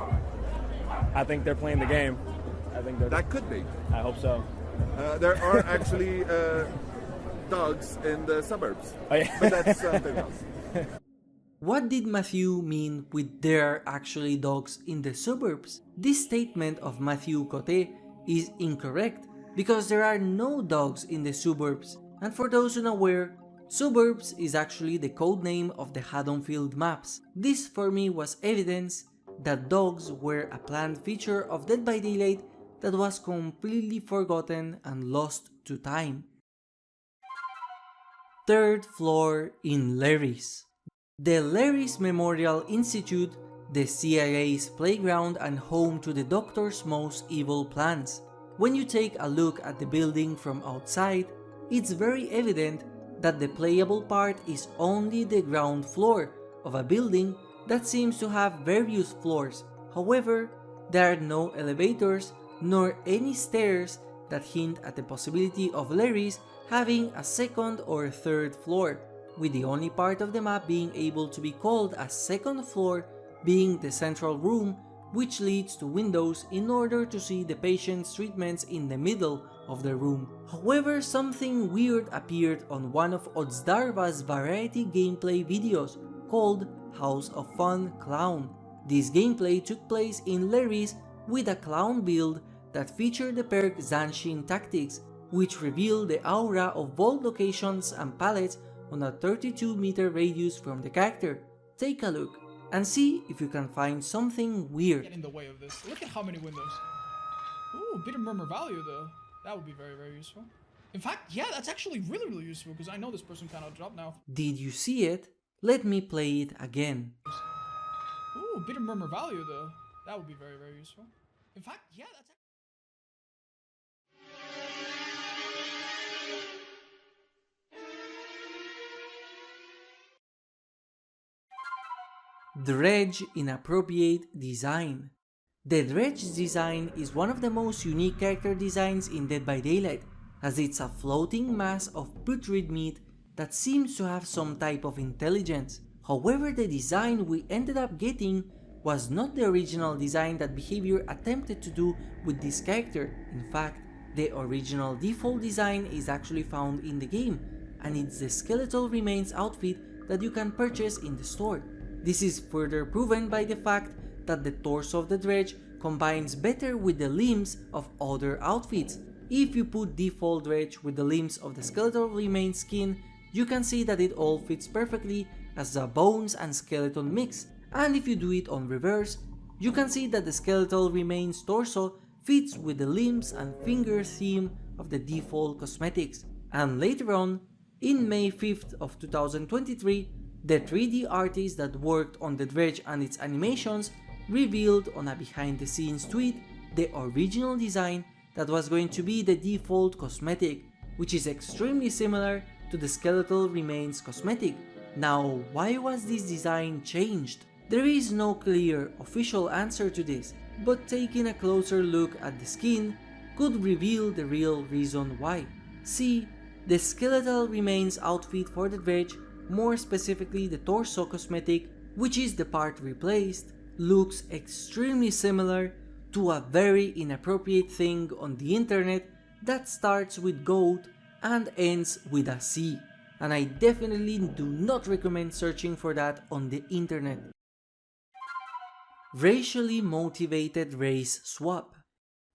I think they're playing the game. I think that could be. I hope so. There are actually dogs in the suburbs, oh, yeah. but that's something else. What did Matthew mean with "there are actually dogs in the suburbs"? This statement of Matthew Cote is incorrect because there are no dogs in the suburbs, and for those unaware, suburbs is actually the codename of the Haddonfield maps. This for me was evidence that dogs were a planned feature of Dead by Daylight that was completely forgotten and lost to time. Third floor in Larry's. The Larry's Memorial Institute, the CIA's playground and home to the Doctor's most evil plans. When you take a look at the building from outside, it's very evident that the playable part is only the ground floor of a building that seems to have various floors. However, there are no elevators nor any stairs that hint at the possibility of Larry's having a second or third floor, with the only part of the map being able to be called a second floor being the central room, which leads to windows in order to see the patient's treatments in the middle of the room. However, something weird appeared on one of Otzdarva's variety gameplay videos called House of Fun Clown. This gameplay took place in Larry's with a clown build that featured the perk Zanshin Tactics, which revealed the aura of vault locations and palettes on a 32-meter radius from the character. Take a look and see if you can find something weird. Get in the way of this. Look at how many windows. Ooh, bit of murmur value though. That would be very, very useful. In fact, yeah, that's actually really, really useful because I know this person cannot drop now. Did you see it? Let me play it again. Ooh, bit of murmur value though. That would be very, very useful. In fact, yeah, that's Dredge Inappropriate Design. The Dredge design is one of the most unique character designs in Dead by Daylight, as it's a floating mass of putrid meat that seems to have some type of intelligence. However, the design we ended up getting was not the original design that Behavior attempted to do with this character. In fact, the original default design is actually found in the game, and it's the skeletal remains outfit that you can purchase in the store. This is further proven by the fact that the torso of the Dredge combines better with the limbs of other outfits. If you put default Dredge with the limbs of the skeletal remains skin, you can see that it all fits perfectly as a bones and skeleton mix, and if you do it on reverse, you can see that the skeletal remains torso fits with the limbs and fingers theme of the default cosmetics. And later on, in May 5th of 2023, the 3D artist that worked on the Dredge and its animations revealed on a behind the scenes tweet the original design that was going to be the default cosmetic, which is extremely similar to the skeletal remains cosmetic. Now, why was this design changed? There is no clear official answer to this, but taking a closer look at the skin could reveal the real reason why. See, the skeletal remains outfit for the Dredge, more specifically the torso cosmetic, which is the part replaced, looks extremely similar to a very inappropriate thing on the internet that starts with goat and ends with a C, and I definitely do not recommend searching for that on the internet. Racially motivated race swap.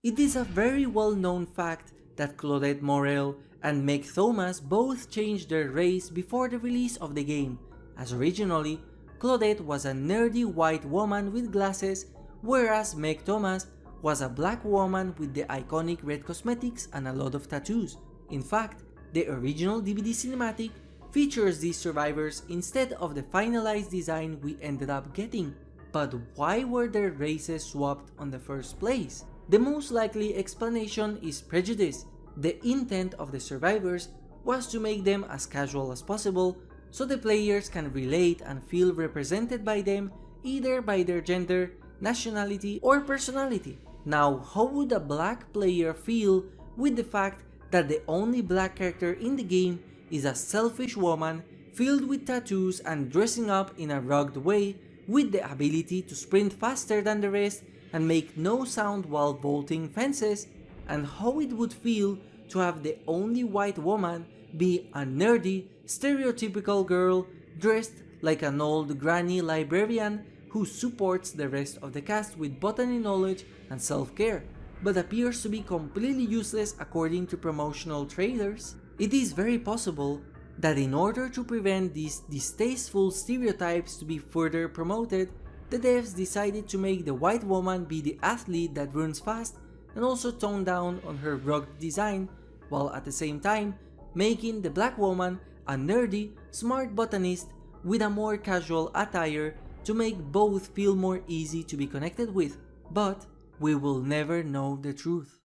It is a very well known fact that Claudette Morel and Meg Thomas both changed their race before the release of the game, as originally Claudette was a nerdy white woman with glasses, whereas Meg Thomas was a black woman with the iconic red cosmetics and a lot of tattoos. In fact, the original DBD cinematic features these survivors instead of the finalized design we ended up getting. But why were their races swapped on the first place? The most likely explanation is prejudice. The intent of the survivors was to make them as casual as possible so the players can relate and feel represented by them either by their gender, nationality, or personality. Now, how would a black player feel with the fact that the only black character in the game is a selfish woman filled with tattoos and dressing up in a rugged way with the ability to sprint faster than the rest and make no sound while vaulting fences? And how it would feel to have the only white woman be a nerdy, stereotypical girl dressed like an old granny librarian who supports the rest of the cast with botany knowledge and self-care, but appears to be completely useless according to promotional trailers? It is very possible that in order to prevent these distasteful stereotypes to be further promoted, the devs decided to make the white woman be the athlete that runs fast and also tone down on her rugged design, while at the same time making the black woman a nerdy, smart botanist with a more casual attire to make both feel more easy to be connected with. But we will never know the truth.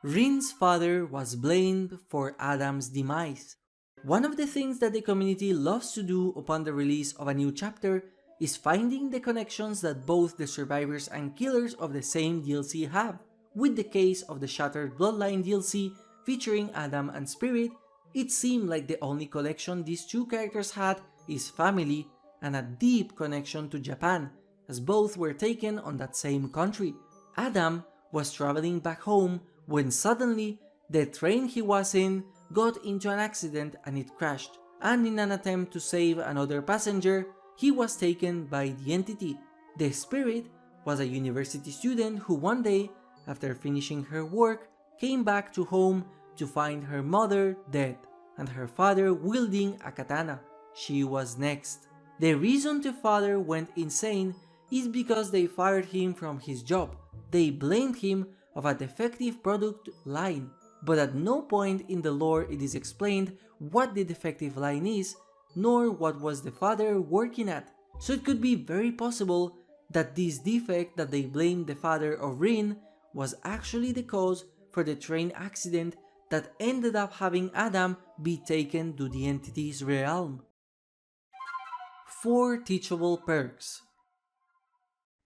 Rin's father was blamed for Adam's demise. One of the things that the community loves to do upon the release of a new chapter is finding the connections that both the survivors and killers of the same DLC have. With the case of the Shattered Bloodline DLC featuring Adam and Spirit, it seemed like the only connection these two characters had is family and a deep connection to Japan, as both were taken on that same country. Adam was traveling back home when suddenly the train he was in got into an accident and it crashed, and in an attempt to save another passenger, he was taken by the entity. The Spirit was a university student who one day, after finishing her work, came back to home to find her mother dead and her father wielding a katana. She was next. The reason the father went insane is because they fired him from his job. They blamed him of a defective product line, but at no point in the lore it is explained what the defective line is, nor what was the father working at. So it could be very possible that this defect that they blamed the father of Rin was actually the cause for the train accident that ended up having Adam be taken to the entity's realm. 4 teachable perks.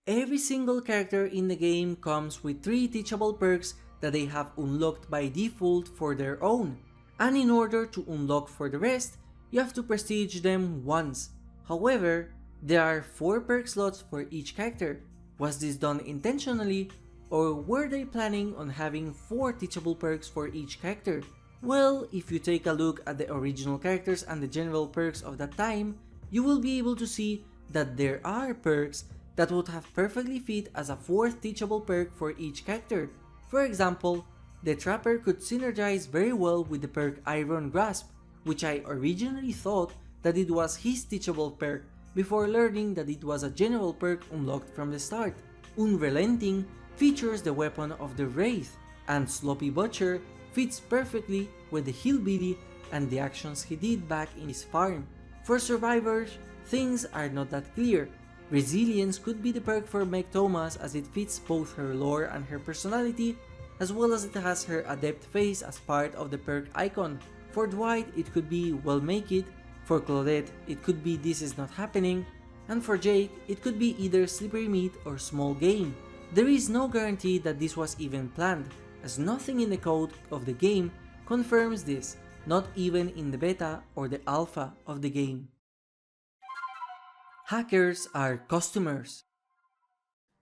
Every single character in the game comes with 3 teachable perks that they have unlocked by default for their own, and in order to unlock for the rest, you have to prestige them once. However, there are 4 perk slots for each character. Was this done intentionally, or were they planning on having 4 teachable perks for each character? Well, if you take a look at the original characters and the general perks of that time, you will be able to see that there are perks that would have perfectly fit as a 4th teachable perk for each character. For example, the Trapper could synergize very well with the perk Iron Grasp, which I originally thought that it was his teachable perk before learning that it was a general perk unlocked from the start. Unrelenting features the weapon of the Wraith, and Sloppy Butcher fits perfectly with the Hillbilly and the actions he did back in his farm. For survivors, things are not that clear. Resilience could be the perk for Meg Thomas as it fits both her lore and her personality, as well as it has her adept face as part of the perk icon. For Dwight, it could be Well Make It, for Claudette, it could be This Is Not Happening, and for Jake, it could be either Slippery Meat or Small Game. There is no guarantee that this was even planned, as nothing in the code of the game confirms this, not even in the beta or the alpha of the game. Hackers are customers.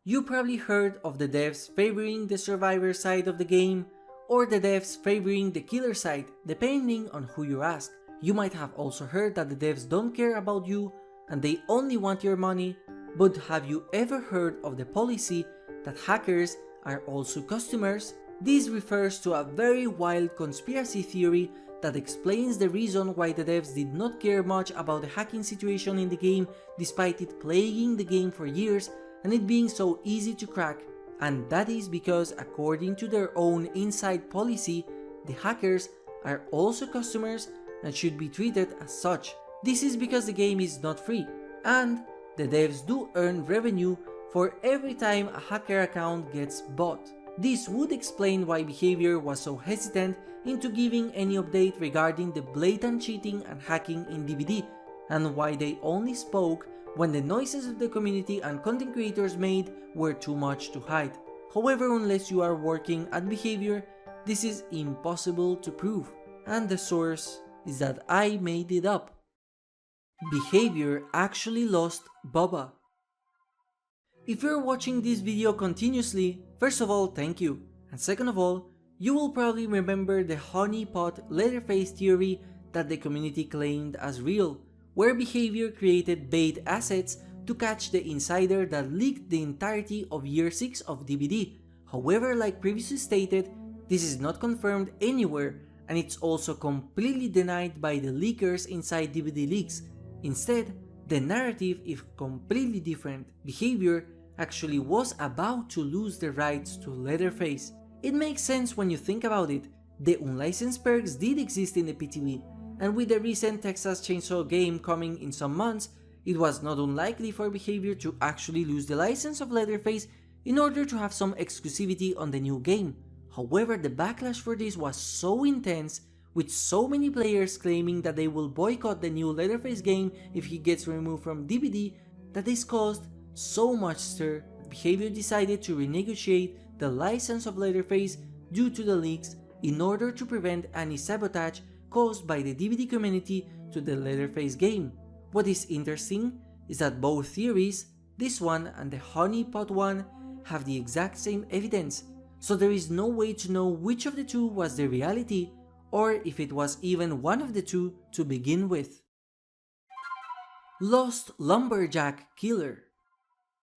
You probably heard of the devs favoring the survivor side of the game, or the devs favoring the killer side, depending on who you ask. You might have also heard that the devs don't care about you and they only want your money, but have you ever heard of the policy that hackers are also customers? This refers to a very wild conspiracy theory that explains the reason why the devs did not care much about the hacking situation in the game despite it plaguing the game for years, and it being so easy to crack, and that is because according to their own inside policy, the hackers are also customers and should be treated as such. This is because the game is not free, and the devs do earn revenue for every time a hacker account gets bought. This would explain why Behavior was so hesitant into giving any update regarding the blatant cheating and hacking in DBD, and why they only spoke when the noises of the community and content creators made were too much to hide. However, unless you are working at Behavior, this is impossible to prove, and the source is that I made it up. Behavior actually lost Bubba. If you're watching this video continuously, first of all, thank you, and second of all, you will probably remember the honeypot Leatherface theory that the community claimed as real, where Behavior created bait assets to catch the insider that leaked the entirety of year 6 of DBD. However, like previously stated, this is not confirmed anywhere, and it's also completely denied by the leakers inside DBD leaks. Instead, the narrative is completely different. Behavior actually was about to lose the rights to Leatherface. It makes sense when you think about it. The unlicensed perks did exist in the PTB, and with the recent Texas Chainsaw game coming in some months, it was not unlikely for Behavior to actually lose the license of Leatherface in order to have some exclusivity on the new game. However, the backlash for this was so intense, with so many players claiming that they will boycott the new Leatherface game if he gets removed from DBD, that this caused so much stir that Behavior decided to renegotiate the license of Leatherface due to the leaks in order to prevent any sabotage caused by the DBD community to the Leatherface game. What is interesting is that both theories, this one and the honeypot one, have the exact same evidence, so there is no way to know which of the two was the reality, or if it was even one of the two to begin with. Lost Lumberjack Killer.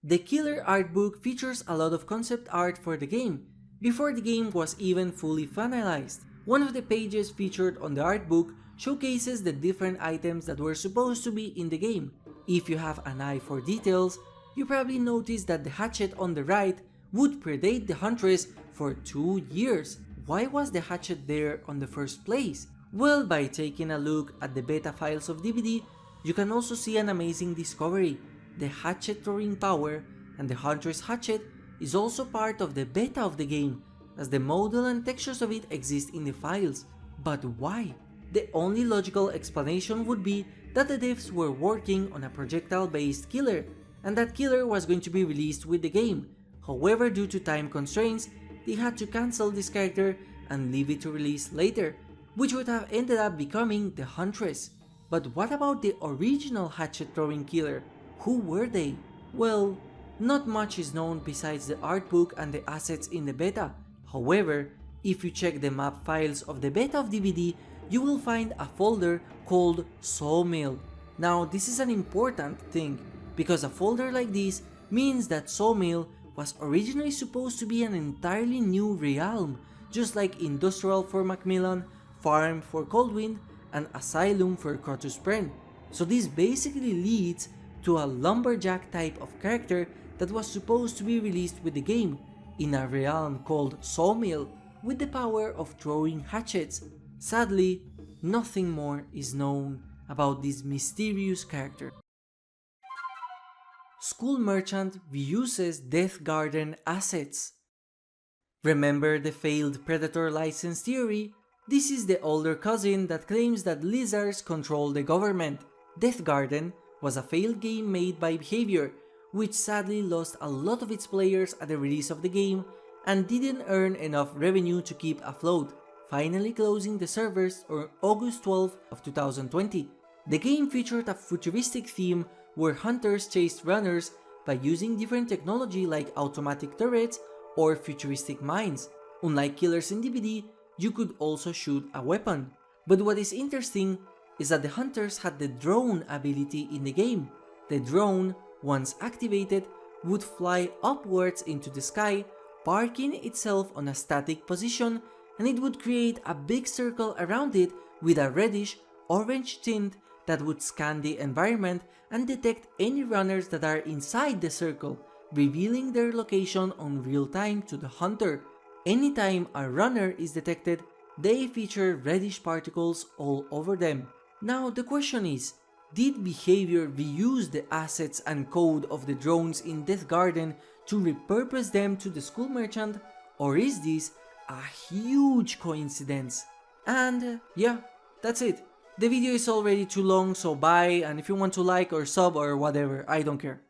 The Killer art book features a lot of concept art for the game, before the game was even fully finalized. One of the pages featured on the art book showcases the different items that were supposed to be in the game. If you have an eye for details, you probably noticed that the hatchet on the right would predate the Huntress for 2 years. Why was the hatchet there on the first place? Well, by taking a look at the beta files of DBD, you can also see an amazing discovery. The hatchet throwing power and the Huntress hatchet is also part of the beta of the game, as the model and textures of it exist in the files. But why? The only logical explanation would be that the devs were working on a projectile-based killer, and that killer was going to be released with the game. However, due to time constraints, they had to cancel this character and leave it to release later, which would have ended up becoming the Huntress. But what about the original hatchet-throwing killer? Who were they? Well, not much is known besides the art book and the assets in the beta. However, if you check the map files of the beta of DBD, you will find a folder called Sawmill. Now, this is an important thing, because a folder like this means that Sawmill was originally supposed to be an entirely new realm, just like Industrial for Macmillan, Farm for Coldwind, and Asylum for Crotus Pren. So this basically leads to a lumberjack type of character that was supposed to be released with the game, in a realm called Sawmill, with the power of throwing hatchets. Sadly, nothing more is known about this mysterious character. School Merchant reuses Death Garden assets. Remember the failed Predator license theory? This is the older cousin that claims that lizards control the government. Death Garden was a failed game made by Behavior, which sadly lost a lot of its players at the release of the game and didn't earn enough revenue to keep afloat, finally closing the servers on August 12 of 2020. The game featured a futuristic theme where hunters chased runners by using different technology like automatic turrets or futuristic mines. Unlike killers in DBD, you could also shoot a weapon. But what is interesting is that the hunters had the drone ability in the game. The drone, once activated, would fly upwards into the sky, parking itself on a static position, and it would create a big circle around it with a reddish-orange tint that would scan the environment and detect any runners that are inside the circle. revealing their location on real time to the hunter. Anytime a runner is detected, they feature reddish particles all over them. Now the question is, did behavior reuse the assets and code of the drones in Death Garden to repurpose them to the school merchant, or is this a huge coincidence? And yeah, that's it. The video is already too long, so bye, and if you want to like or sub or whatever, I don't care.